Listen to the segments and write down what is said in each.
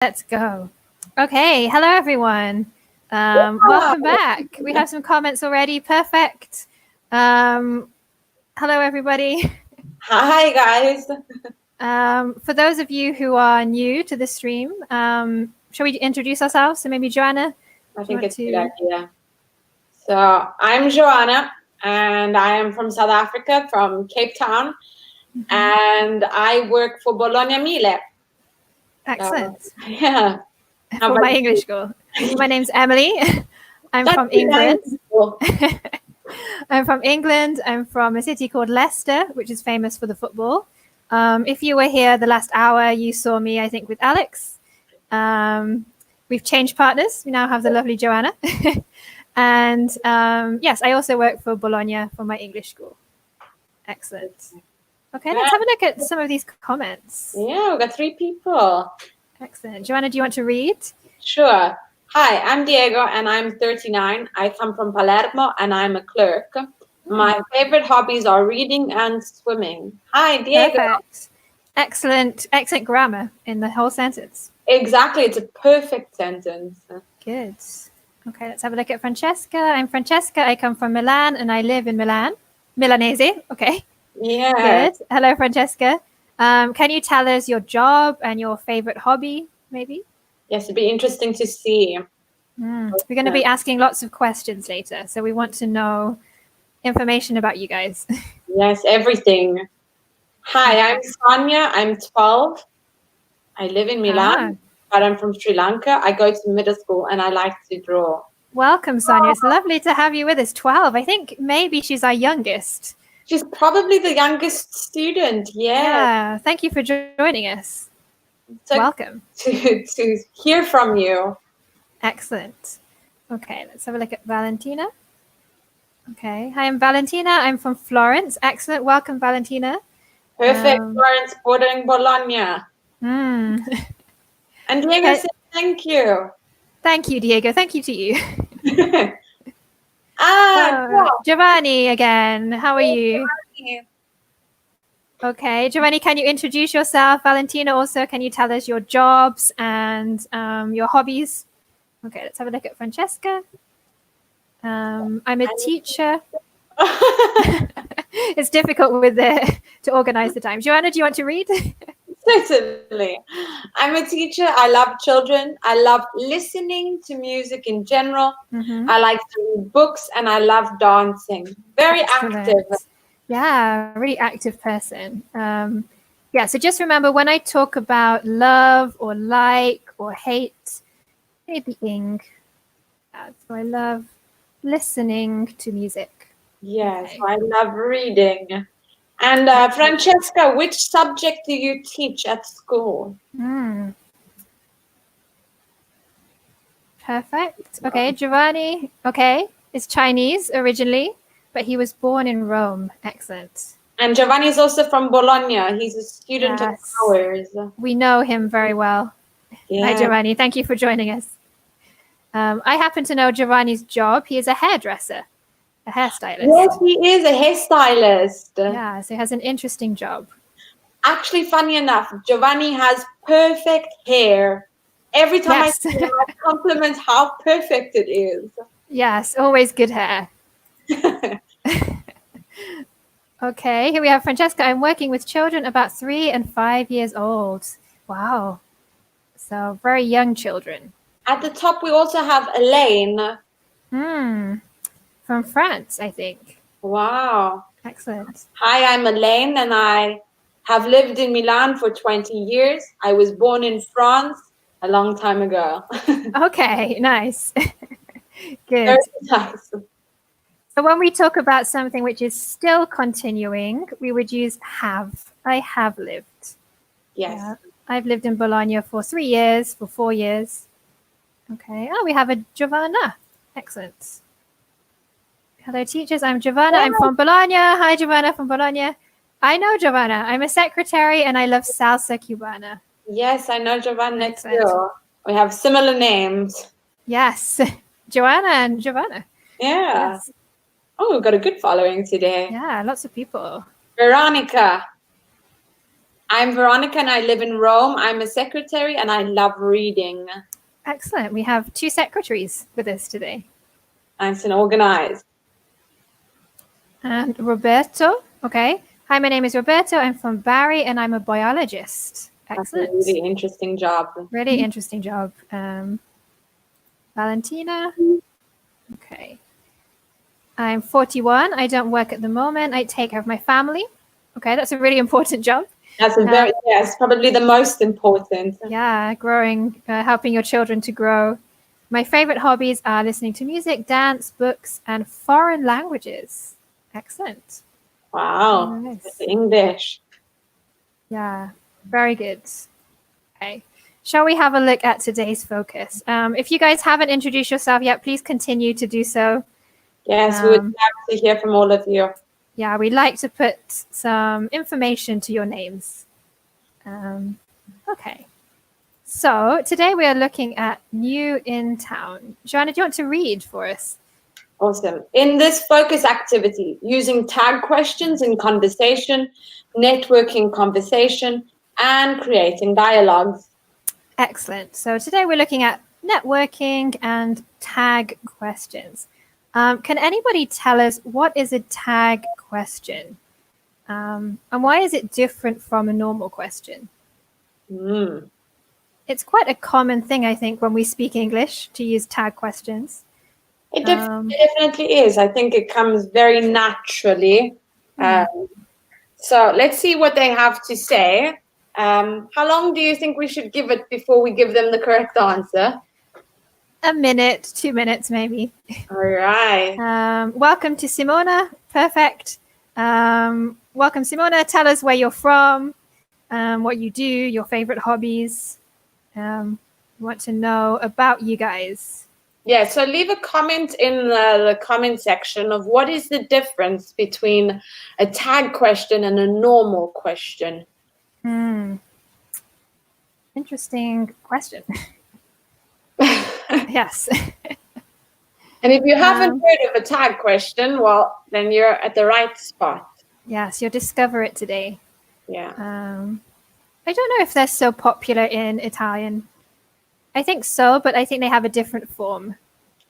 Let's go. Okay, hello everyone. Welcome back. We have some comments already. Perfect. Hello everybody. Hi guys. For those of you who are new to the stream, shall we introduce ourselves? So maybe Joanna. I think it's a good idea. So I'm Joanna, and I am from South Africa, from Cape Town, and I work for Bologna Mille. Excellent. Yeah. For my English school. My name's Emily. I'm from England. I'm from England. I'm from a city called Leicester, which is famous for the football. If you were here the last hour, you saw me, I think, with Alex. We've changed partners. We now have the lovely Joanna. And yes, I also work for Bologna for my English school. Excellent. Okay, let's have a look at some of these comments. Yeah, we've got 3 people. Excellent. Joanna, do you want to read? Sure. Hi, I'm Diego, and I'm 39. I come from Palermo, and I'm a clerk. My favorite hobbies are reading and swimming. Hi, Diego. Perfect. Excellent grammar in the whole sentence. Exactly. It's a perfect sentence. Good. Okay, let's have a look at Francesca. I'm Francesca. I come from Milan, and I live in Milan. Milanese. Okay. Yeah. Good. Hello, Francesca. Can you tell us your job and your favorite hobby, maybe? Yes, it'd be interesting to see. We're going to be asking lots of questions later, so we want to know information about you guys. Yes, everything. Hi, I'm Sonia. I'm 12. I live in Milan, but I'm from Sri Lanka. I go to middle school and I like to draw. Welcome, Sonia. It's lovely to have you with us. 12. I think maybe she's our youngest. She's probably the youngest student. Yeah. Thank you for joining us. So welcome. To hear from you. Excellent. Okay, let's have a look at Valentina. Okay. Hi, I'm Valentina. I'm from Florence. Excellent. Welcome, Valentina. Perfect. Florence, bordering Bologna. And Diego said thank you. Thank you, Diego. Thank you to you. Wow. Giovanni again. How are you? Okay, Giovanni, can you introduce yourself? Valentina, also, can you tell us your jobs and your hobbies? Okay, let's have a look at Francesca. I'm a teacher. It's difficult to organize the time. Joanna, do you want to read? Certainly. I'm a teacher. I love children. I love listening to music in general. I like to read books and I love dancing. Very active. Yeah, really active person. Yeah, so just remember when I talk about love or like or hate, maybe ing. So I love listening to music. Yes, I love reading. And Francesca, which subject do you teach at school? Perfect. Okay, Giovanni, is Chinese originally, but he was born in Rome. Excellent. And Giovanni is also from Bologna. He's a student of ours. We know him very well. Hi, Giovanni. Thank you for joining us. I happen to know Giovanni's job. He is a hairdresser, a hairstylist. Yes, he is a hairstylist. Yeah, so he has an interesting job. Actually, funny enough, Giovanni has perfect hair. Every time I see him, I compliment how perfect it is. Yes, always good hair. Okay, here we have Francesca. I'm working with children about 3 and 5 years old. Wow. So very young children. At the top, we also have Elaine. From France, I think. Wow. Excellent. Hi, I'm Elaine, and I have lived in Milan for 20 years. I was born in France a long time ago. Okay, nice. Good. Very nice. So when we talk about something which is still continuing, we would use have. I have lived. Yes. Yeah. I've lived in Bologna for 3 years, for 4 years. Okay. Oh, we have a Giovanna. Excellent. Hello, teachers. I'm Giovanna. I'm from Bologna. Hi, Giovanna from Bologna. I know Giovanna. I'm a secretary and I love salsa cubana. Yes, I know Giovanna too. We have similar names. Yes. Joanna and Giovanna. Yeah. Yes. Oh, we've got a good following today. Yeah, lots of people. Veronica. I'm Veronica and I live in Rome. I'm a secretary and I love reading. Excellent. We have 2 secretaries with us today. Nice and organized. And Roberto. Okay. Hi, my name is Roberto. I'm from Bari and I'm a biologist. Excellent. That's a really interesting job. Really interesting job. Valentina. Okay. I'm 41. I don't work at the moment. I take care of my family. Okay, that's a really important job. That's yes, probably the most important. Yeah, growing, helping your children to grow. My favorite hobbies are listening to music, dance, books, and foreign languages. Excellent. Wow. Nice. English. Yeah, very good. Okay. Shall we have a look at today's focus? If you guys haven't introduced yourself yet, please continue to do so. Yes, we would love to hear from all of you. Yeah, we like to put some information to your names. Okay. So today we are looking at New in Town. Joanna, do you want to read for us? Awesome. In this focus activity, using tag questions in conversation, networking conversation, and creating dialogues. Excellent. So today we're looking at networking and tag questions. Can anybody tell us what is a tag question? And why is it different from a normal question? It's quite a common thing, I think, when we speak English to use tag questions. It definitely is. I think it comes very naturally. So let's see what they have to say. How long do you think we should give it before we give them the correct answer? A minute, 2 minutes, maybe. All right. Welcome to Simona. Perfect. Welcome, Simona. Tell us where you're from, what you do, your favorite hobbies. We want to know about you guys. Yeah, so leave a comment in the comment section of what is the difference between a tag question and a normal question. Interesting question. Yes. And if you haven't heard of a tag question, well, then you're at the right spot. Yes, you'll discover it today. Yeah. I don't know if they're so popular in Italian. I think so, but I think they have a different form.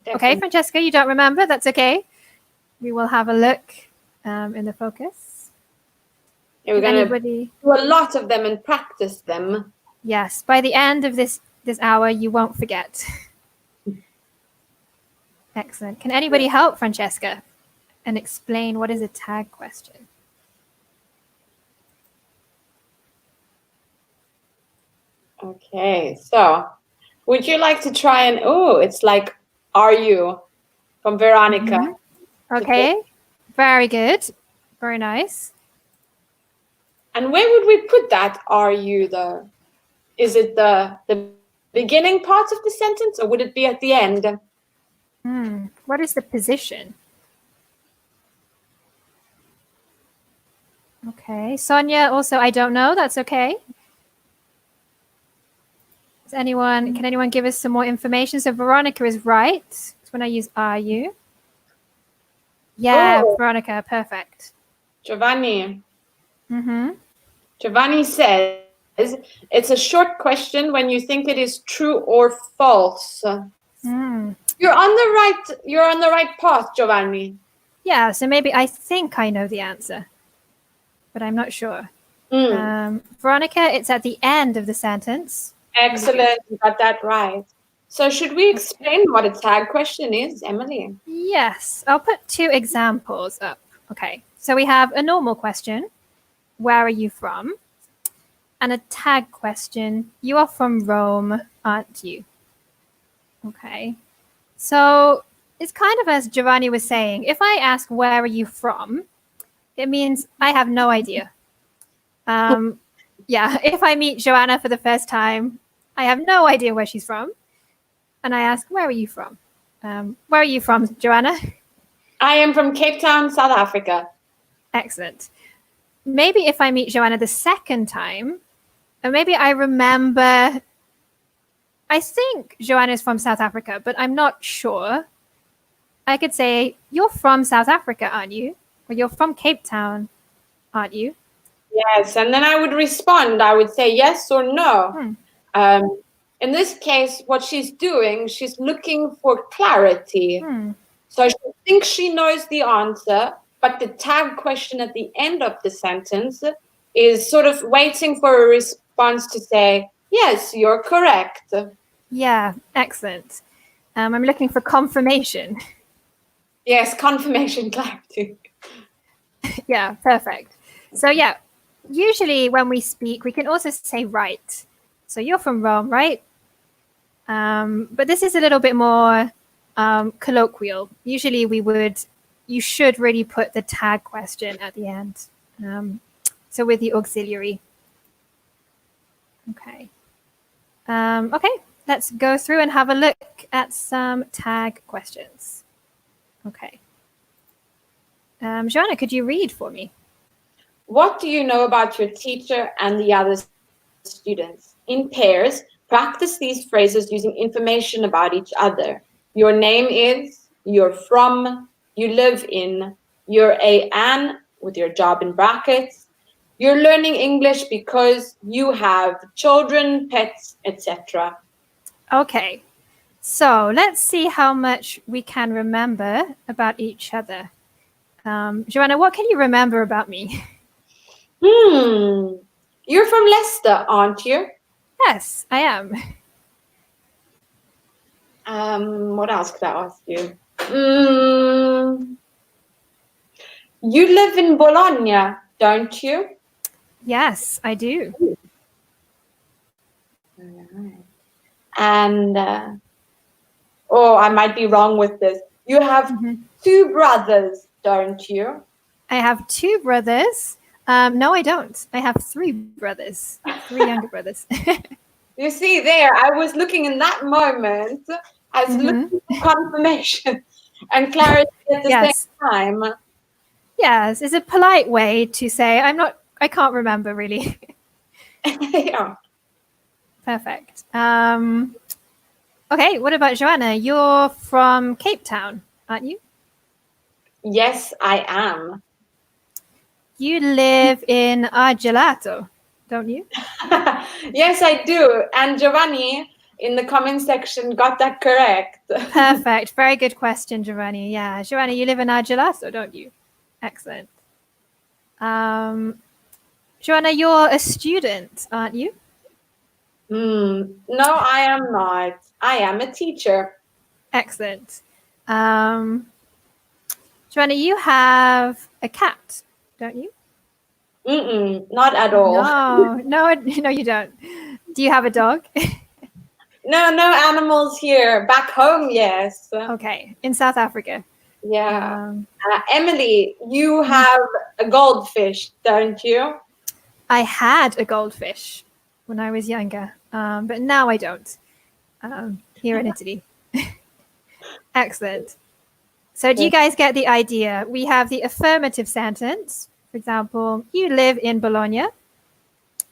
Definitely. Okay, Francesca, you don't remember? That's okay. We will have a look in the focus. Yeah, we're going to do a lot of them and practice them. Yes, by the end of this hour, you won't forget. Excellent. Can anybody help Francesca and explain what is a tag question? Okay, so would you like to try and, it's like, are you, from Veronica. Okay, very good. Very nice. And where would we put that, are you, though? Is it the beginning part of the sentence, or would it be at the end? What is the position? Okay, Sonia, also, I don't know. That's okay. Can anyone give us some more information? So Veronica is right. It's when I use are you. Yeah, Veronica, perfect. Giovanni. Giovanni says, it's a short question when you think it is true or false. You're on the right path, Giovanni. Yeah, so maybe I think I know the answer, but I'm not sure. Veronica, it's at the end of the sentence. Excellent, you got that right. So should we explain what a tag question is, Emily? Yes, I'll put 2 examples up. Okay, so we have a normal question, where are you from? And a tag question, you are from Rome, aren't you? Okay, so it's kind of as Giovanni was saying, if I ask where are you from, it means I have no idea. Yeah, if I meet Joanna for the first time, I have no idea where she's from. And I ask, where are you from? Where are you from, Joanna? I am from Cape Town, South Africa. Excellent. Maybe if I meet Joanna the second time, or maybe I remember, I think Joanna is from South Africa, but I'm not sure. I could say, you're from South Africa, aren't you? Or you're from Cape Town, aren't you? Yes, and then I would respond. I would say yes or no. In this case, what she's doing, she's looking for clarity. So she thinks she knows the answer, but the tag question at the end of the sentence is sort of waiting for a response to say, yes, you're correct. Yeah, excellent. I'm looking for confirmation. Yes, confirmation, clarity. Yeah, perfect. So yeah, usually when we speak, we can also say right. So you're from Rome, right? But this is a little bit more colloquial. Usually you should really put the tag question at the end. So with the auxiliary. Okay. Okay, let's go through and have a look at some tag questions. Okay. Joanna, could you read for me? What do you know about your teacher and the other students? In pairs, practice these phrases using information about each other. Your name is, you're from, you live in, you're an with your job in brackets. You're learning English because you have children, pets, etc. Okay, so let's see how much we can remember about each other. Joanna, what can you remember about me? You're from Leicester, aren't you? Yes, I am. What else could I ask you? You live in Bologna, don't you? Yes, I do. And I might be wrong with this. You have 2 brothers, don't you? I have 2 brothers. No, I don't. I have 3 brothers, 3 younger brothers. You see there, I was looking in that moment, I was looking for confirmation and clarity at the same time. Yes, it's a polite way to say I can't remember really. Yeah. Perfect. Okay, what about Joanna? You're from Cape Town, aren't you? Yes, I am. You live in Argelato, don't you? Yes, I do. And Giovanni in the comment section got that correct. Perfect. Very good question, Giovanni. Yeah, Giovanni, you live in Argelato, don't you? Excellent. Joanna, you're a student, aren't you? No, I am not. I am a teacher. Excellent. Joanna, you have a cat, don't you? Not at all. No, you don't. Do you have a dog? No animals here. Back home, yes. Okay, in South Africa. Yeah. Emily, you have a goldfish, don't you? I had a goldfish when I was younger, but now I don't. Here in Italy. Excellent. So do you guys get the idea? We have the affirmative sentence. For example, you live in Bologna.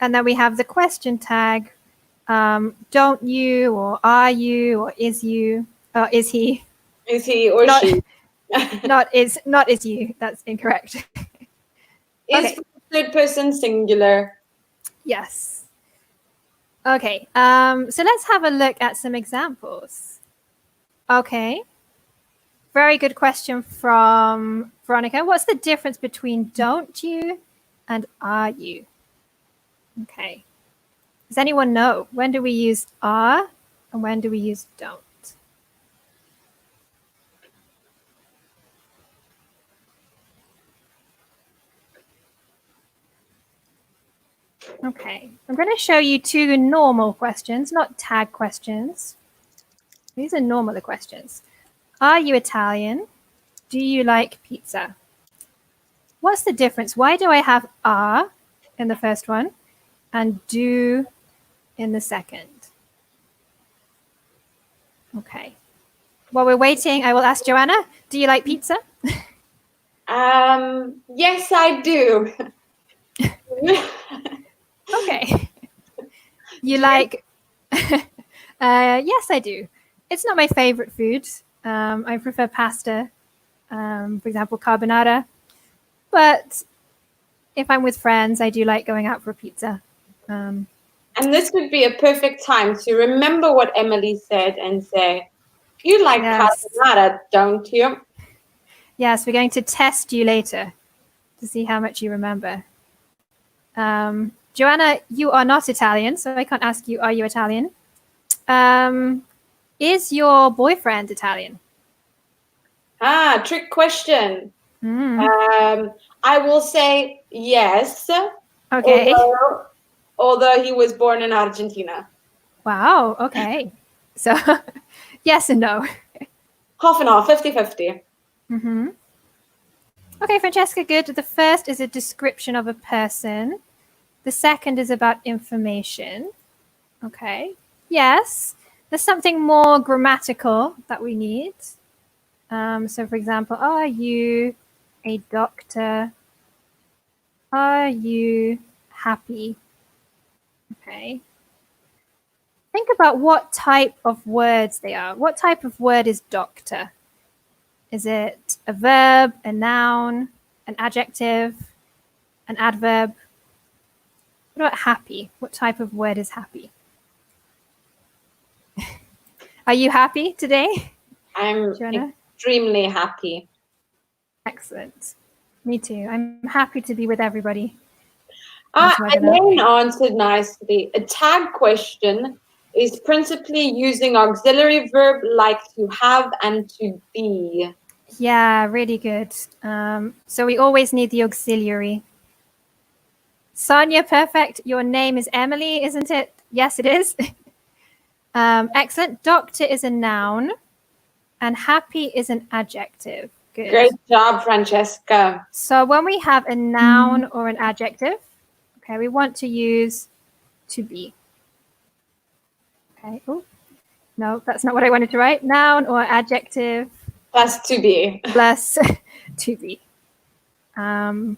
And then we have the question tag. Don't you, or are you, or is you, or is he? Is he or she? Not is you. That's incorrect. Is third person singular. Yes. Okay. So let's have a look at some examples. Okay. Very good question from Veronica. What's the difference between don't you and are you? Okay. Does anyone know? When do we use are and when do we use don't? Okay, I'm going to show you 2 normal questions, not tag questions. These are normal questions. Are you Italian? Do you like pizza? What's the difference? Why do I have are in the first one and do in the second? Okay. While we're waiting, I will ask Joanna, do you like pizza? Yes, I do. Okay. You like... yes, I do. It's not my favorite food. I prefer pasta, for example, carbonara. But if I'm with friends, I do like going out for pizza. And this would be a perfect time to remember what Emily said and say, you like carbonara, don't you? Yes, we're going to test you later to see how much you remember. Joanna, you are not Italian, so I can't ask you, are you Italian? Is your boyfriend Italian? Trick question. I will say yes. Okay. Although he was born in Argentina. Wow, okay. So yes and no. Half and half, 50-50. Okay, Francesca, good. The first is a description of a person. The second is about information. Okay. Yes. There's something more grammatical that we need. So, for example, are you a doctor? Are you happy? Okay. Think about what type of words they are. What type of word is doctor? Is it a verb, a noun, an adjective, an adverb? What about happy? What type of word is happy? Are you happy today? I'm extremely happy. Excellent. Me too. I'm happy to be with everybody. Elaine answered nicely. A tag question is principally using auxiliary verb like to have and to be. Yeah, really good. So we always need the auxiliary. Sonia, perfect. Your name is Emily, isn't it? Yes, it is. Excellent. Doctor is a noun and happy is an adjective. Good. Great job, Francesca. So when we have a noun or an adjective, okay, we want to use to be. Okay. Oh, no, that's not what I wanted to write. Noun or adjective. Plus to be. Plus to be. Yeah.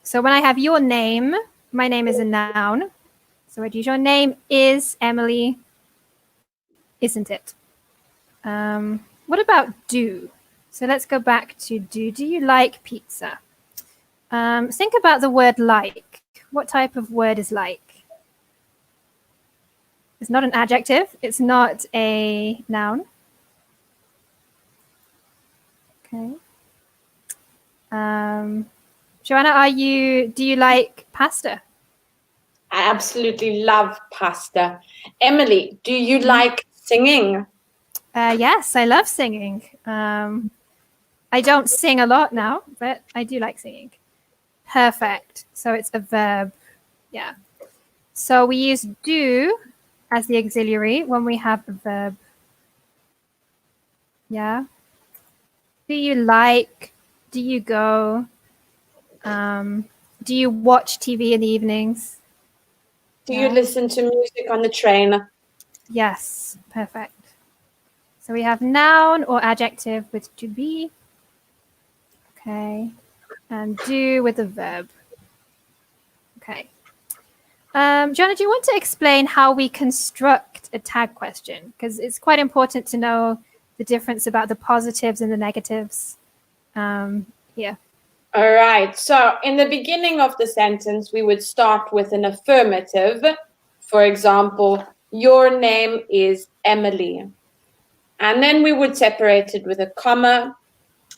So when I have your name, my name is a noun. So I'd use your name is Emily, isn't it? What about do? So let's go back to do. Do you like pizza? Think about the word like. What type of word is like? It's not an adjective. It's not a noun. Okay. Joanna, do you like pasta? I absolutely love pasta. Emily, do you like singing? Yes, I love singing. I don't sing a lot now, but I do like singing. Perfect. So it's a verb. Yeah. So we use do as the auxiliary when we have a verb. Yeah. Do you like? Do you go? Do you watch TV in the evenings? Do you listen to music on the train? Yes. Perfect. So we have noun or adjective with to be. Okay. And do with a verb. Okay. Joanna, do you want to explain how we construct a tag question? Because it's quite important to know the difference about the positives and the negatives here. All right. So in the beginning of the sentence, we would start with an affirmative. For example, your name is Emily. And then we would separate it with a comma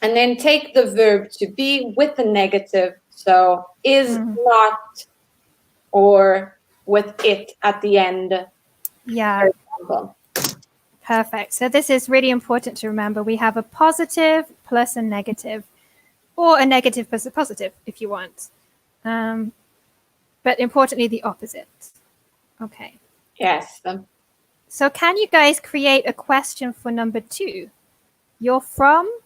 and then take the verb to be with a negative. So is not or with it at the end. Yeah. Perfect. So this is really important to remember. We have a positive plus a negative, or a negative plus a positive if you want. But importantly, the opposite. Okay. Yes. So can you guys create a question for number 2? You're from?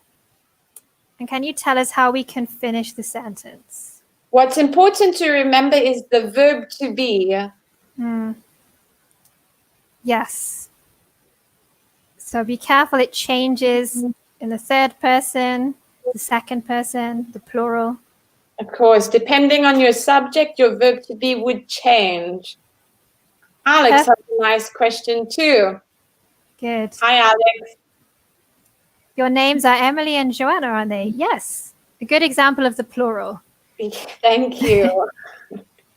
And can you tell us how we can finish the sentence? What's important to remember is the verb to be. Yes. So be careful, it changes in the third person, the second person, the plural. Of course, depending on your subject, your verb to be would change. Alex has a nice question too. Good. Hi, Alex. Your names are Emily and Joanna, aren't they? Yes. A good example of the plural. Thank you.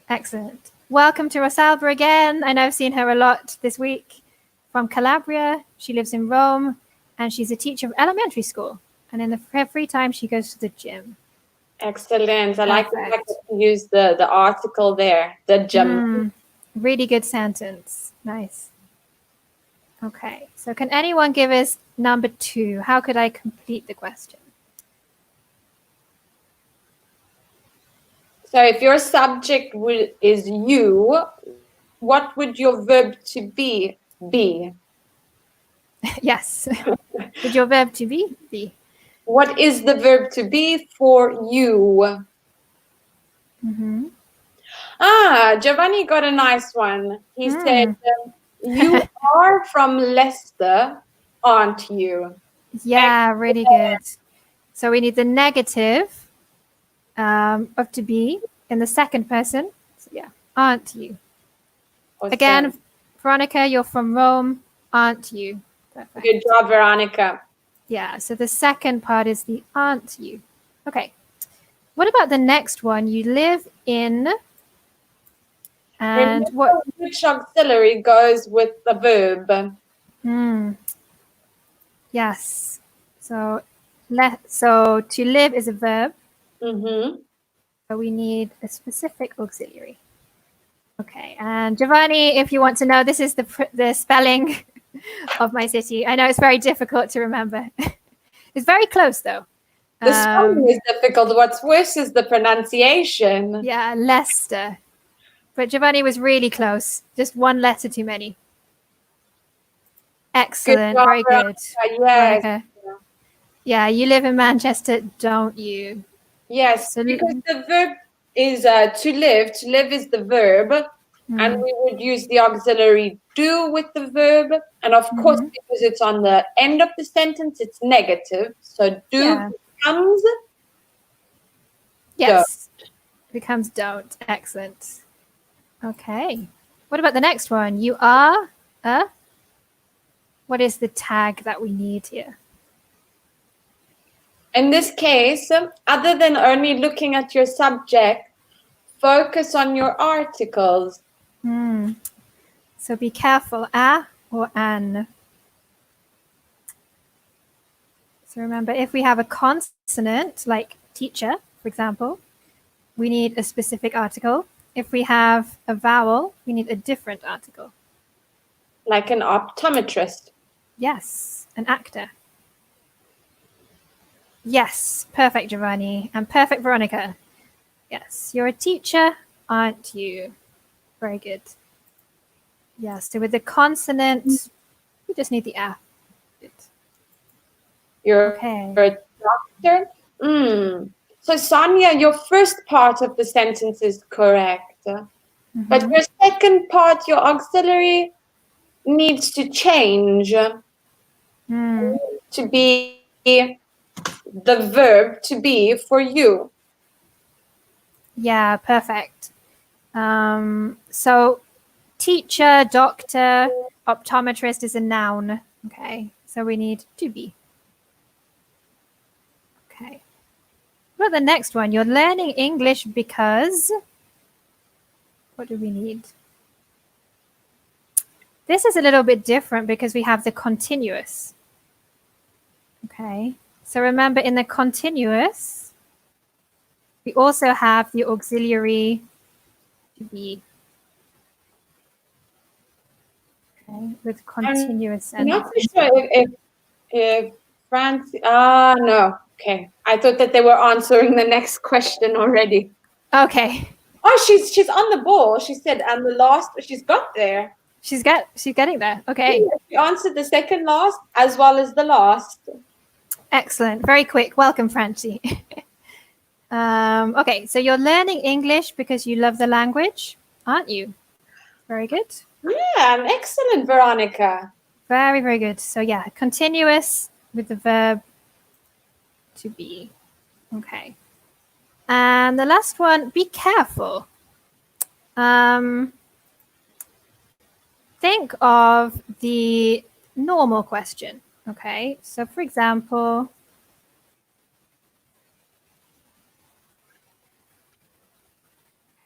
Excellent. Welcome to Rosalba again. I know I've seen her a lot this week. From Calabria. She lives in Rome, and she's a teacher of elementary school. And in her free time, she goes to the gym. Excellent. I like the fact that you use the article there, the gym. Really good sentence. Nice. Okay, so can anyone give us number 2? How could I complete the question? So if your subject is you, what would your verb to be? Yes. Would your verb to be? What is the verb to be for you? Mm-hmm. Giovanni got a nice one. He said, you are from Leicester, aren't you? Yeah, really good. So we need the negative of to be in the second person. So yeah, aren't you? Awesome. Again, Veronica, you're from Rome, aren't you? Perfect. Good job, Veronica. Yeah, so the second part is the aren't you. Okay. What about the next one? You live in, and remember which auxiliary goes with the verb? Yes. So to live is a verb. So we need a specific auxiliary. Okay, and Giovanni, if you want to know, this is the spelling of my city. I know it's very difficult to remember. It's very close, though. The spelling is difficult. What's worse is the pronunciation. Yeah, Leicester. But Giovanni was really close. Just one letter too many. Excellent. Good job, very good. Yes. Yeah, you live in Manchester, don't you? Yes, so, because the verb is to live. To live is the verb. And we would use the auxiliary do with the verb. And of course, because it's on the end of the sentence, it's negative. So do becomes don't. Becomes don't. Excellent. Okay. What about the next one? You are a... What is the tag that we need here? In this case, other than only looking at your subject, focus on your articles. So be careful, a or an. So remember, if we have a consonant, like teacher, for example, we need a specific article. If we have a vowel, we need a different article. Like an optometrist. Yes, an actor. Yes, perfect, Giovanni, and perfect, Veronica. Yes, you're a teacher, aren't you? Very good. Yeah, so with the consonant, we just need the a. You're a doctor? So, Sonia, your first part of the sentence is correct. But your second part, your auxiliary, needs to change to be the verb to be for you. Yeah, perfect. So teacher, doctor, optometrist is a noun. Okay, so we need to be. Okay. What about the next one? You're learning English because... What do we need? This is a little bit different because we have the continuous. Okay, so remember in the continuous, we also have the auxiliary to be. Okay, with continuous. I'm not so sure if France. No. Okay, I thought that they were answering the next question already. Okay. Oh, she's on the ball. She said, and the last she's got there. She's getting there. Okay. Yeah, she answered the second last as well as the last. Excellent. Very quick. Welcome, Francie. Okay, so you're learning English because you love the language, aren't you? Very good. Yeah, excellent, Veronica. Very, very good. So yeah, continuous with the verb to be. Okay. And the last one, be careful. Think of the normal question. Okay, so for example,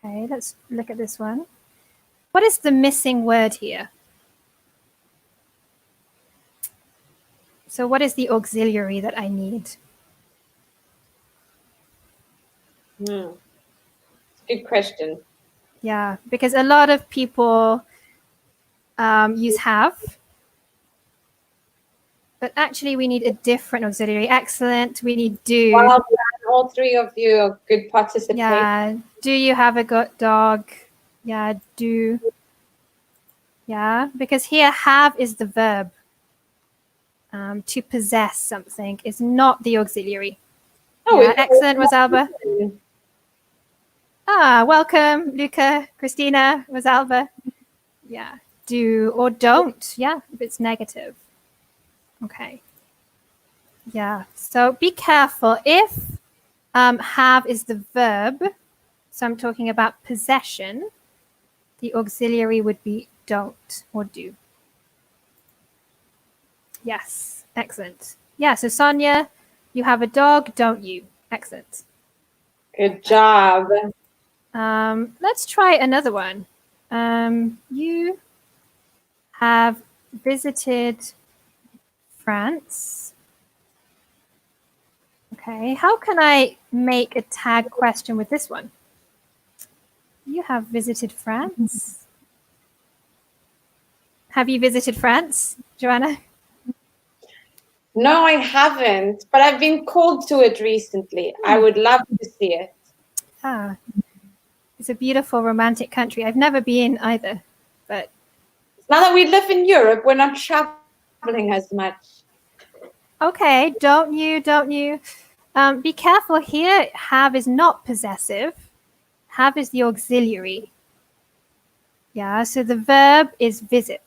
Okay, let's look at this one. What is the missing word here? So what is the auxiliary that I need? Good question. Yeah, because a lot of people use have, but actually we need a different auxiliary. Excellent. We need do. Well, all three of you are good participants. Yeah. Do you have a dog? Yeah, do. Yeah, because here have is the verb. To possess something is not the auxiliary. Oh, yeah, excellent, Rosalba. Welcome, Luca, Christina, Rosalba. Yeah, do or don't. Yeah, if it's negative. Okay. Yeah, so be careful. If have is the verb, so I'm talking about possession, the auxiliary would be don't or do. Yes, excellent. Yeah, so Sonia, you have a dog, don't you? Excellent. Good job. Let's try another one. You have visited France. Okay, how can I make a tag question with this one? You have visited France. Have you visited France, Joanna? No, I haven't, but I've been called to it recently. I would love to see it. It's a beautiful romantic country. I've never been either, but now that we live in Europe, we're not traveling as much. Okay, don't you? Be careful here. Have is not possessive. Have is the auxiliary. Yeah, so the verb is visit.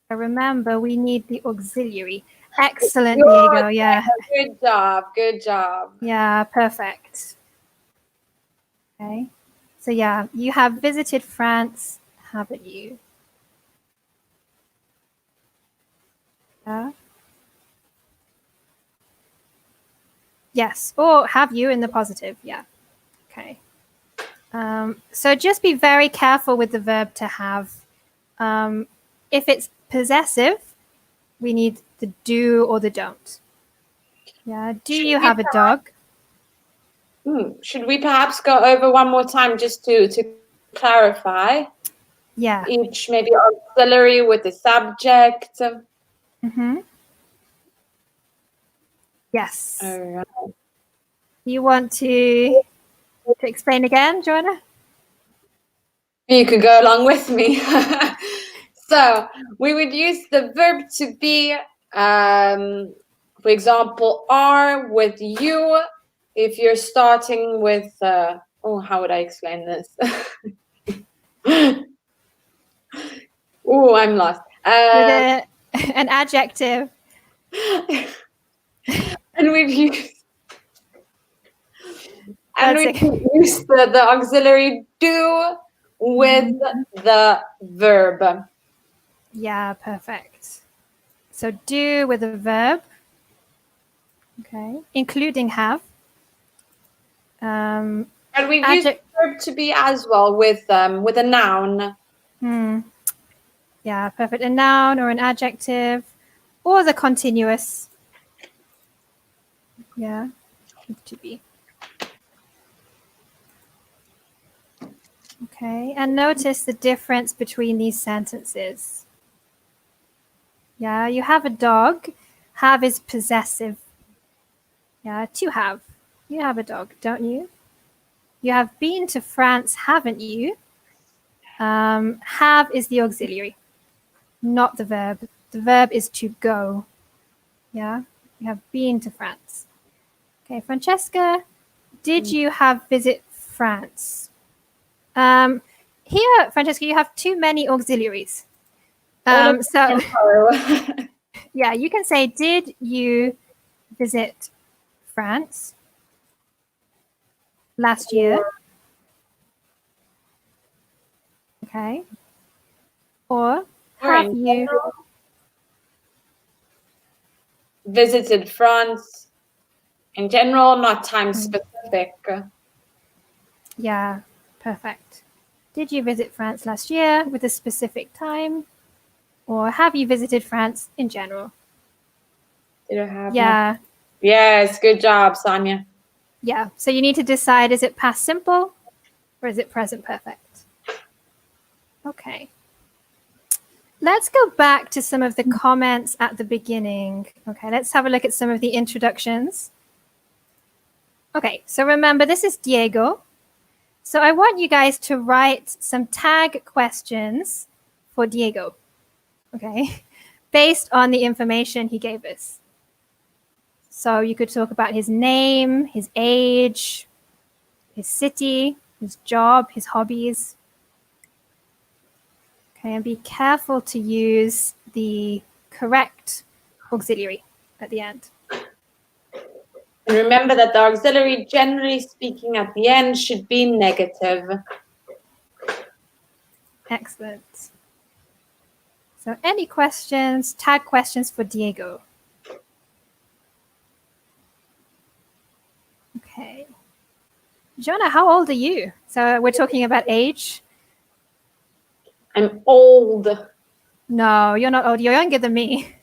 So remember, we need the auxiliary. Excellent, Diego. Yeah. Good job. Good job. Yeah, perfect. Okay. So yeah, you have visited France, haven't you? Yeah. Yes, or have you in the positive? Yeah. Okay. So just be very careful with the verb to have. If it's possessive, we need the do or the don't. Yeah. Do you have a dog? Should we perhaps go over one more time just to clarify? Yeah. Each maybe auxiliary with the subject. Yes. All right. You want to explain again, Joanna? You could go along with me. So we would use the verb to be, for example, are with you. If you're starting with, how would I explain this? Oh, I'm lost. With an adjective. And we've used the auxiliary do with the verb. Yeah, perfect. So do with a verb. Okay, including have. And we've used the verb to be as well with a noun. Yeah, perfect. A noun or an adjective or the continuous. Yeah, to be. Okay, and notice the difference between these sentences. Yeah, you have a dog. Have is possessive. Yeah, to have. You have a dog, don't you? You have been to France, haven't you? Have is the auxiliary, not the verb. The verb is to go. Yeah, you have been to France. Okay, Francesca, did you have visit France? Here, Francesca, you have too many auxiliaries. So, yeah, you can say, did you visit France last year? Okay. Or have you visited France In general, not time specific. Yeah, perfect. Did you visit France last year with a specific time? Or have you visited France in general? Did I have Yeah. Yes, good job, Sonia. Yeah. So you need to decide, is it past simple or is it present perfect? Okay. Let's go back to some of the comments at the beginning. Okay, let's have a look at some of the introductions. Okay, so remember, this is Diego. So I want you guys to write some tag questions for Diego, okay, based on the information he gave us. So you could talk about his name, his age, his city, his job, his hobbies. Okay, and be careful to use the correct auxiliary at the end. And remember that the auxiliary, generally speaking, at the end should be negative. Excellent. So any questions, tag questions for Diego? Okay. Jonah, how old are you? So we're talking about age. I'm old. No, you're not old. You're younger than me.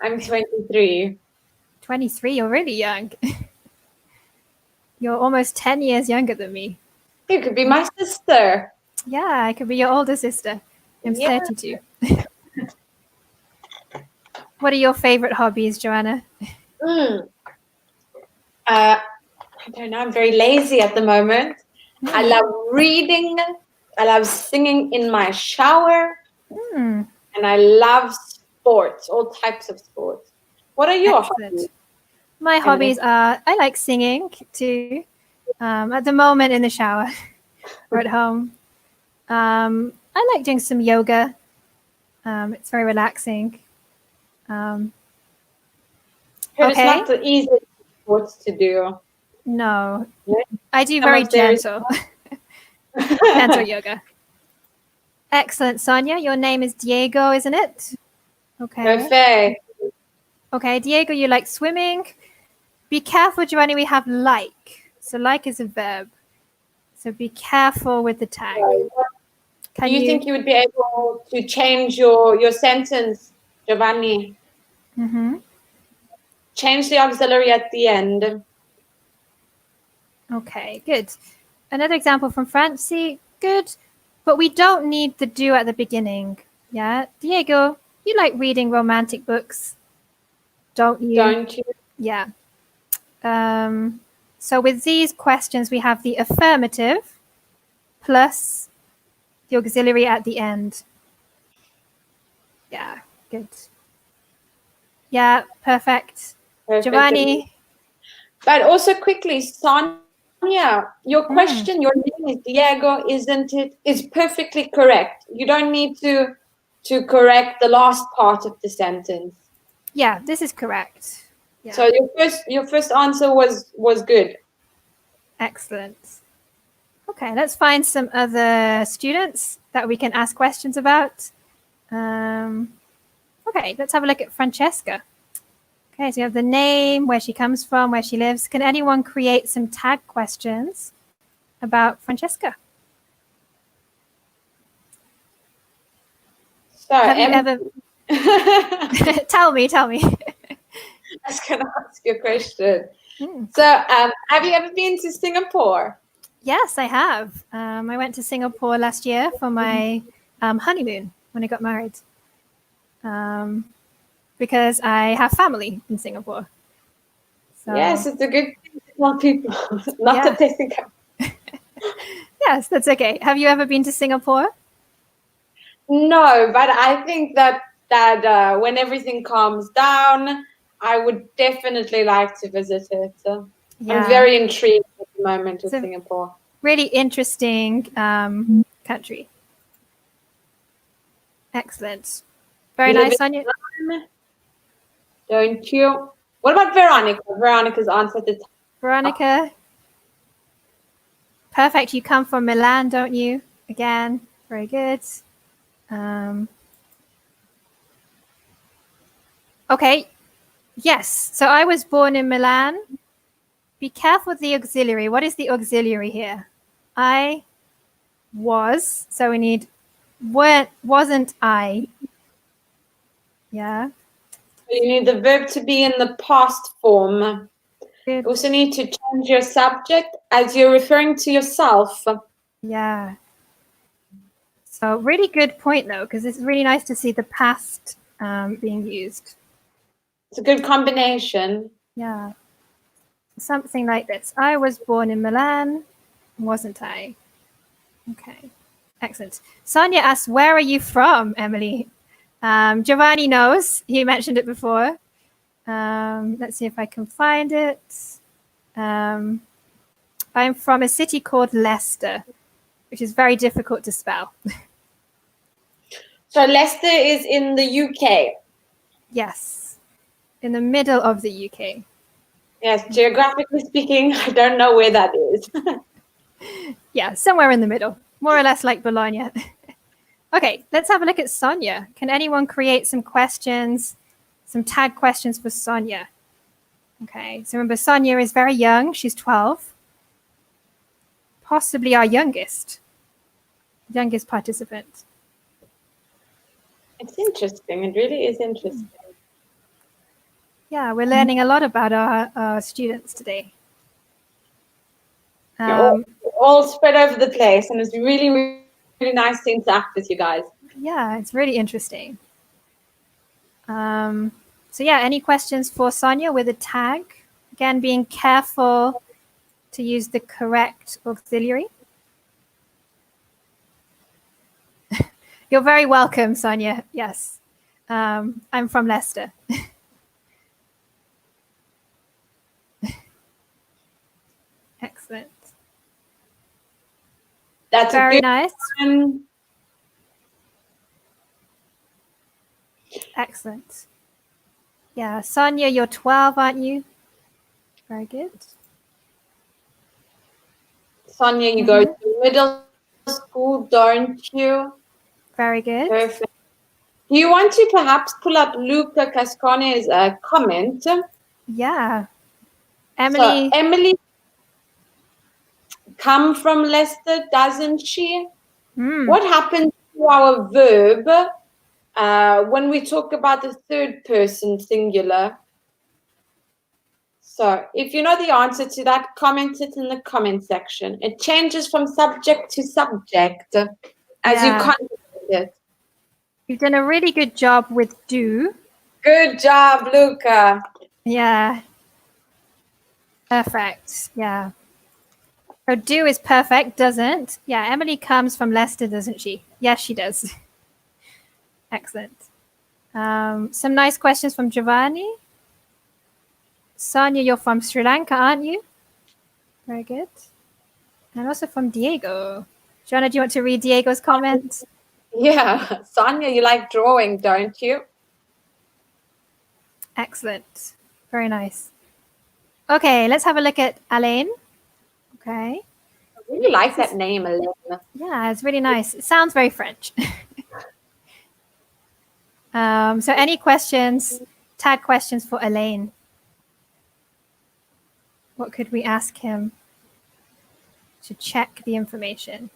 I'm 23. 23, you're really young. You're almost 10 years younger than me. You could be my sister. Yeah, I could be your older sister. I'm 32. What are your favorite hobbies, Joanna? I don't know. I'm very lazy at the moment. I love reading. I love singing in my shower. And I love sports, all types of sports. What are your hobbies? My hobbies are, I like singing too. At the moment in the shower or at home. I like doing some yoga. It's very relaxing. It's not the easiest sports to do. No, I do very gentle, gentle yoga. Excellent, Sonia. Your name is Diego, isn't it? Okay. Perfect. Okay, Diego, you like swimming. Be careful, Giovanni, we have like. So like is a verb. So be careful with the tag. Do you think you would be able to change your sentence, Giovanni? Change the auxiliary at the end. Okay, good. Another example from Francie. Good. But we don't need the do at the beginning. Yeah. Diego, you like reading romantic books, don't you? Don't you? Yeah. So with these questions, we have the affirmative plus the auxiliary at the end. Yeah, good. Yeah, perfect. Giovanni. But also quickly, Sonia, your question, your name is Diego, isn't it? Is perfectly correct. You don't need to correct the last part of the sentence. Yeah, this is correct. Yeah. So your first answer was good. Excellent. Okay, let's find some other students that we can ask questions about. Okay, let's have a look at Francesca. Okay, so you have the name, where she comes from, where she lives. Can anyone create some tag questions about Francesca? So have you ever... Tell me. I was going to ask you a question. So have you ever been to Singapore? Yes, I have. I went to Singapore last year for my honeymoon when I got married. Because I have family in Singapore. So, yes, it's a good thing to tell people, not that they think. Yes, that's okay. Have you ever been to Singapore? No, but I think that when everything calms down, I would definitely like to visit it. I'm very intrigued at the moment with Singapore. Really interesting country. Excellent. Very nice, Sonia. Don't you? What about Veronica? Veronica's answered the Veronica. Perfect. You come from Milan, don't you? Again, very good. Okay. Yes. So I was born in Milan. Be careful with the auxiliary. What is the auxiliary here? I was. So we need wasn't I. Yeah. You need the verb to be in the past form. Good. You also need to change your subject as you're referring to yourself. Yeah. So really good point though, because it's really nice to see the past being used. It's a good combination. Yeah. Something like this. I was born in Milan, wasn't I? Okay. Excellent. Sonia asks, where are you from, Emily? Giovanni knows. He mentioned it before. Let's see if I can find it. I'm from a city called Leicester, which is very difficult to spell. So Leicester is in the UK. Yes, in the middle of the UK. Yes, geographically speaking, I don't know where that is. Yeah, somewhere in the middle, more or less like Bologna. Okay, let's have a look at Sonia. Can anyone create some questions, some tag questions for Sonia? Okay, so remember Sonia is very young. She's 12. Possibly our youngest participant. It's interesting. It really is interesting. Yeah, we're learning a lot about our students today. All spread over the place, and it's really, really nice to interact with you guys. Yeah, it's really interesting. So yeah, any questions for Sonia with a tag? Again, being careful to use the correct auxiliary. You're very welcome, Sonia. Yes. I'm from Leicester. Excellent. That's very nice. One. Excellent. Yeah, Sonia, you're 12, aren't you? Very good. Sonia, you go to middle school, don't you? Very good. Perfect. Do you want to perhaps pull up Luca Cascone's comment? Yeah. Emily. So Emily come from Leicester, doesn't she? What happens to our verb when we talk about the third person singular? So if you know the answer to that, comment it in the comment section. It changes from subject to subject as you conjugate it. You've done a really good job with do. Good job, Luca. Yeah. Perfect. Yeah. So do is perfect, doesn't. Yeah, Emily comes from Leicester, doesn't she? Yes, she does. Excellent. Some nice questions from Giovanni. Sonia, you're from Sri Lanka, aren't you? Very good. And also from Diego. Joanna, do you want to read Diego's comment? Yeah. Sonia, you like drawing, don't you? Excellent. Very nice. Okay, let's have a look at Alain. Okay. I really like that name, Alain. Yeah, it's really nice. It sounds very French. So any questions, tag questions for Alain? What could we ask him to check the information?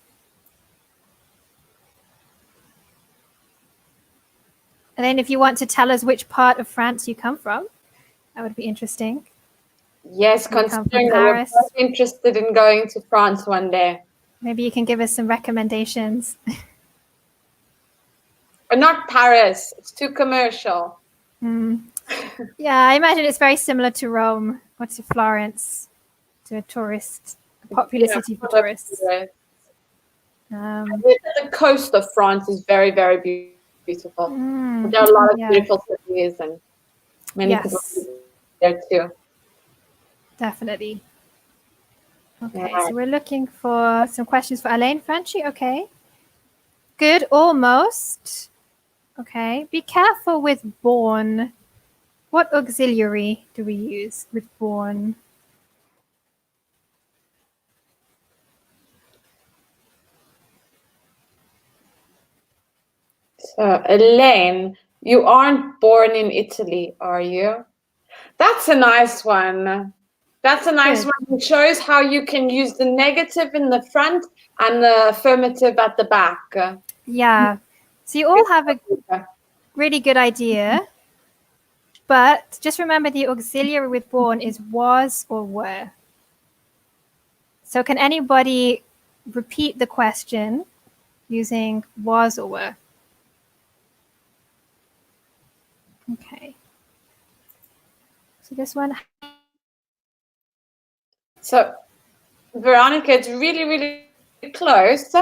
Alain, if you want to tell us which part of France you come from, that would be interesting. Yes, considering we're both interested in going to France one day. Maybe you can give us some recommendations. But not Paris. It's too commercial. Yeah, I imagine it's very similar to Rome or to Florence, to a popular city for tourists. I think that the coast of France is very, very beautiful. There are a lot of beautiful cities and many people there too. Definitely. Okay, so we're looking for some questions for Alain Franchi. Okay. Good, almost. Okay, be careful with born. What auxiliary do we use with born? So, Elaine, you aren't born in Italy, are you? That's a nice one. That's a nice one. It shows how you can use the negative in the front and the affirmative at the back. Yeah. So you all have a really good idea. But just remember the auxiliary with born is was or were. So can anybody repeat the question using was or were? Okay. So this one. So, Veronica, it's really, really close.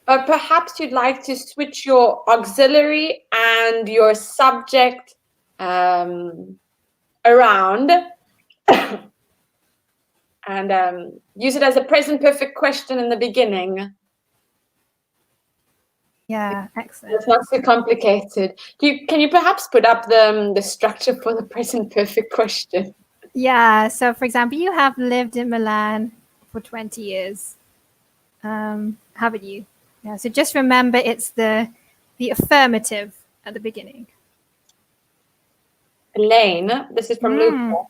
But perhaps you'd like to switch your auxiliary and your subject around and use it as a present perfect question in the beginning. Yeah, excellent. It's not so complicated. Can you perhaps put up the structure for the present perfect question? Yeah, so for example, you have lived in Milan for 20 years, haven't you? Yeah, so just remember it's the affirmative at the beginning. Elaine, this is from Luca.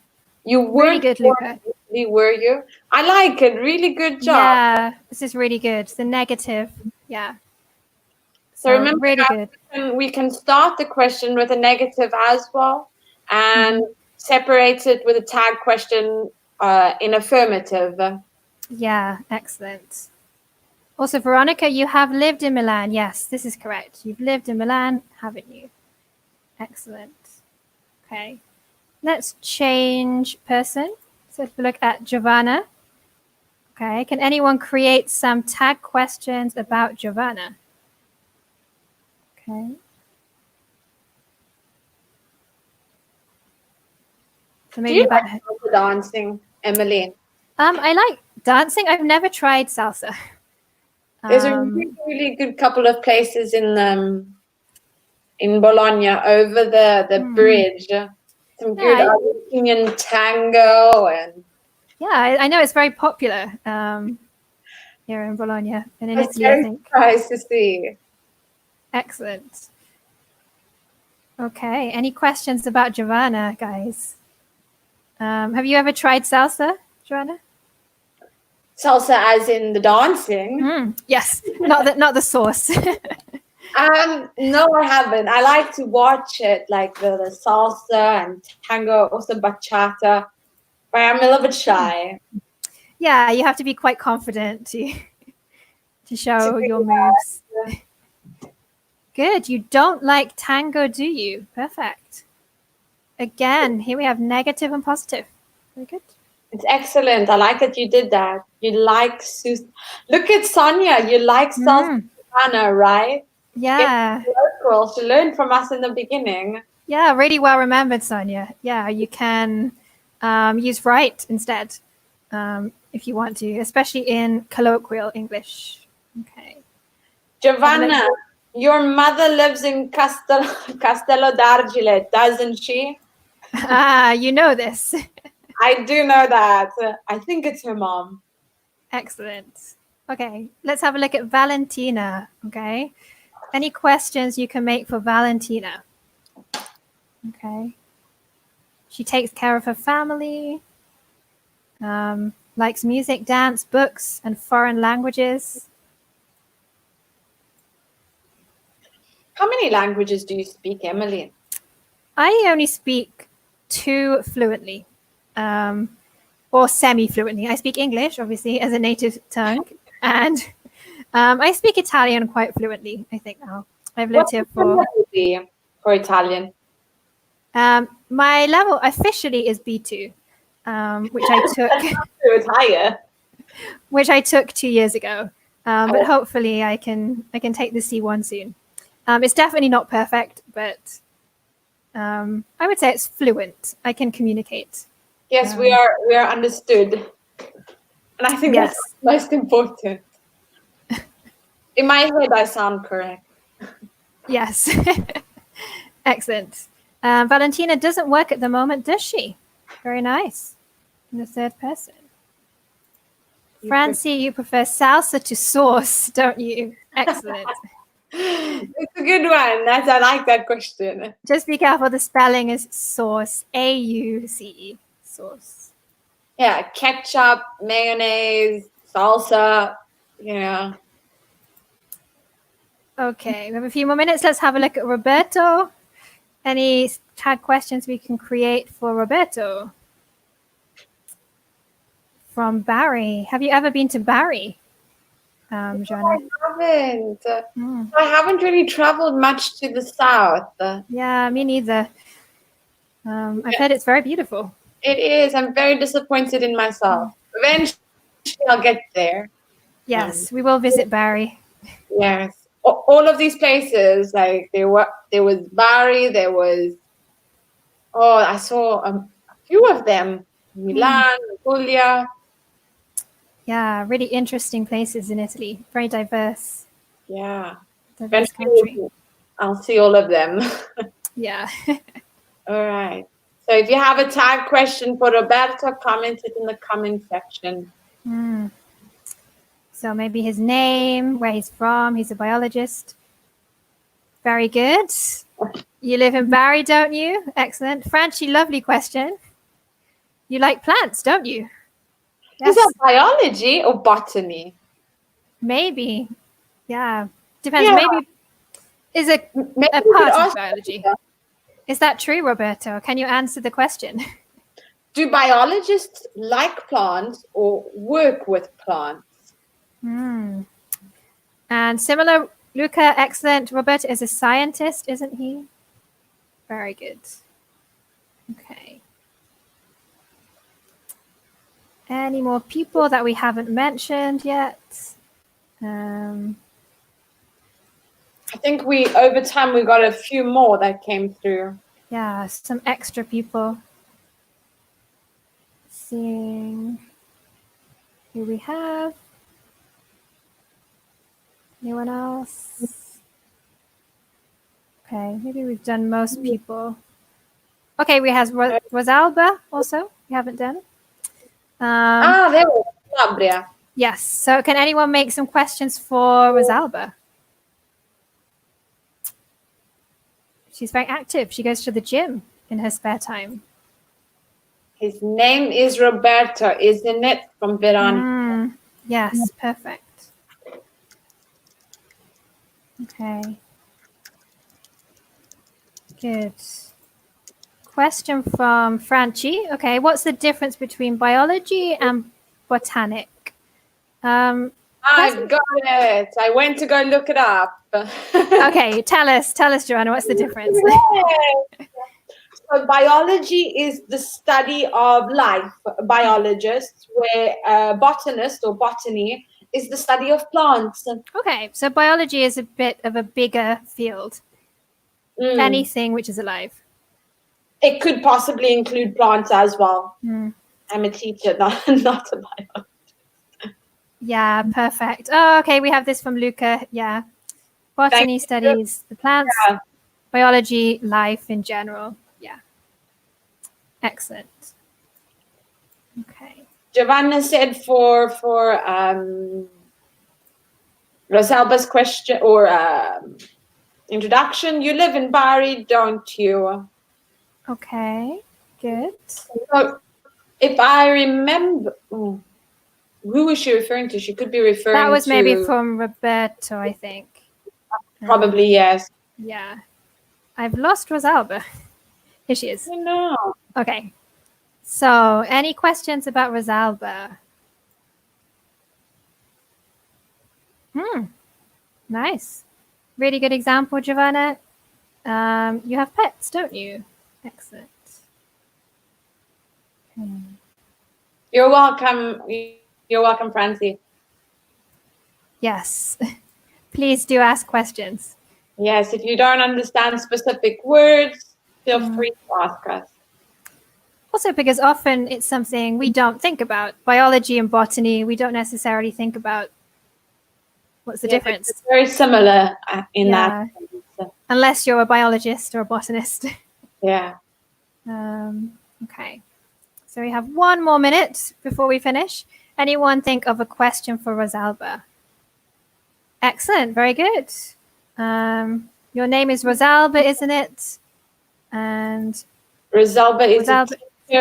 You were really good, Luca. Were you? I like it. Really good job. Yeah, this is really good. The negative, yeah. So remember, really good. We can start the question with a negative as well, and separate it with a tag question in affirmative. Yeah, excellent. Also, Veronica, you have lived in Milan. Yes, this is correct. You've lived in Milan, haven't you? Excellent. Okay. Let's change person. So if we look at Giovanna. Okay. Can anyone create some tag questions about Giovanna? Okay. So maybe about like dancing, Emily? I like dancing. I've never tried salsa. There's a really, really good couple of places in Bologna over the bridge. Some good Argentinian tango and I know it's very popular here in Bologna and in Italy, I think. Nice to see. Excellent. Okay. Any questions about Giovanna, guys? Have you ever tried salsa, Giovanna? Salsa as in the dancing? Yes, not the sauce. No, I haven't. I like to watch it, like the salsa and tango, also bachata, but I'm a little bit shy. Yeah, you have to be quite confident to show your moves. Good. You don't like tango, do you? Perfect. Again, here we have negative and positive. Very good. It's excellent. I like that you did that. You like Look at Sonia. You like salsa, right? Yeah. Local. She learned from us in the beginning. Yeah, really well remembered, Sonia. Yeah, you can use right instead if you want to, especially in colloquial English. Okay. Giovanna, your mother lives in Castello d'Argile, doesn't she? You know this. I do know that. I think it's her mom. Excellent. Okay, let's have a look at Valentina. Okay. Any questions you can make for Valentina? Okay. She takes care of her family, likes music, dance, books, and foreign languages. How many languages do you speak, Emily? I only speak 2 fluently, or semi-fluently. I speak English, obviously, as a native tongue, and I speak Italian quite fluently, I think now. I've lived here for Italian. My level officially is B2, which I took which I took 2 years ago. But hopefully I can take the C1 soon. It's definitely not perfect, but I would say it's fluent. I can communicate. Yes, we are understood, and I think that's most important. In my head, I sound correct. Yes. Excellent. Valentina doesn't work at the moment, does she? Very nice. In the third person. Francie, you prefer salsa to sauce, don't you? Excellent. It's a good one. I like that question. Just be careful. The spelling is sauce. A-U-C-E. Sauce. Yeah, ketchup, mayonnaise, salsa. Yeah. Okay, we have a few more minutes. Let's have a look at Roberto. Any tag questions we can create for Roberto? From Barry. Have you ever been to Barry, Joanna? I haven't really traveled much to the south. Yeah, me neither. I've heard it's very beautiful. It is. I'm very disappointed in myself. Eventually, I'll get there. Yes, we will visit Barry. Yes. All of these places, like there was Bari, there was, I saw a few of them, Milan, Puglia. Yeah, really interesting places in Italy. Very diverse. Yeah. Diverse country. I'll see all of them. Yeah. All right. So if you have a tag question for Roberto, comment it in the comment section. So maybe his name, where he's from. He's a biologist. Very good. You live in Barry, don't you? Excellent. Francie, lovely question. You like plants, don't you? Yes. Is that biology or botany? Maybe. Yeah. Depends. Yeah. Maybe is a part of biology. That. Is that true, Roberto? Can you answer the question? Do biologists like plants or work with plants? And similar, Luca, excellent. Roberto is a scientist, isn't he? Very good. Okay. Any more people that we haven't mentioned yet? I think over time, we got a few more that came through. Yeah, some extra people. Seeing who we have. Anyone else? Okay, maybe we've done most people. Okay, we have Rosalba also. We haven't done. There was Calabria. Yes. So can anyone make some questions for Rosalba? She's very active. She goes to the gym in her spare time. His name is Roberto, isn't it? From Veronica. Yes, perfect. Okay. Good. Question from Francie. Okay, what's the difference between biology and botanic? I got it. I went to go look it up. Okay, tell us, Joanna, what's the difference? So biology is the study of life. Biologists, where botanist or botany is the study of plants. Okay, so biology is a bit of a bigger field. Anything which is alive. It could possibly include plants as well. I'm a teacher, not a biologist. Yeah, perfect. Oh, okay, we have this from Luca. Yeah. Botany studies the plants, biology, life in general. Yeah. Excellent. Okay. Giovanna said for Rosalba's question or introduction, you live in Bari, don't you? Okay, good. So if I remember, who was she referring to? She could be referring to... That was maybe from Roberto, I think. Probably, yes. Yeah. I've lost Rosalba. Here she is. I know. Okay. So, any questions about Rosalba? Nice. Really good example, Giovanna. You have pets, don't you? Excellent. You're welcome. You're welcome, Francie. Yes. Please do ask questions. Yes, if you don't understand specific words, feel free to ask us. Also, because often it's something we don't think about. Biology and botany, we don't necessarily think about what's the difference. It's very similar in that. Unless you're a biologist or a botanist. Yeah. Okay. So we have 1 more minute before we finish. Anyone think of a question for Rosalba? Excellent. Very good. Your name is Rosalba, isn't it? And Rosalba is a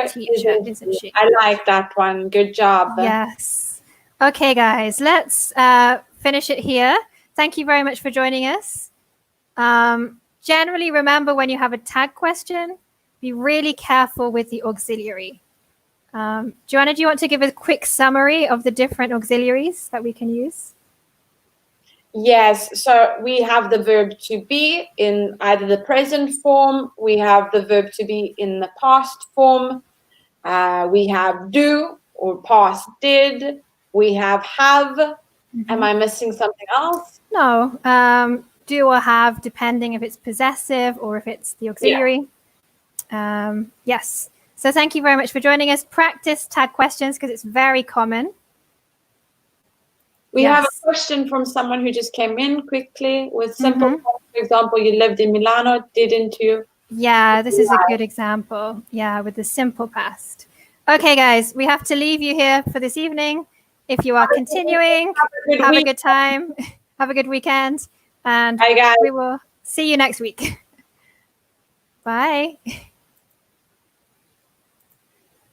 teacher, isn't she? I like that one. Good job. Yes. Okay, guys, let's finish it here. Thank you very much for joining us. Generally, remember when you have a tag question, be really careful with the auxiliary. Joanna, do you want to give a quick summary of the different auxiliaries that we can use? Yes, so we have the verb to be in either the present form, we have the verb to be in the past form, we have do or past did, we have. Am I missing something else? No, do or have, depending if it's possessive or if it's the auxiliary. Yeah. Yes. So thank you very much for joining us. Practice tag questions because it's very common. We have a question from someone who just came in quickly with simple. For example, you lived in Milano, didn't you? Yeah, this is a good example. Yeah, with the simple past. Okay, guys, we have to leave you here for this evening. If you are continuing, have a good time. Have a good weekend. And bye, guys. We will see you next week. Bye.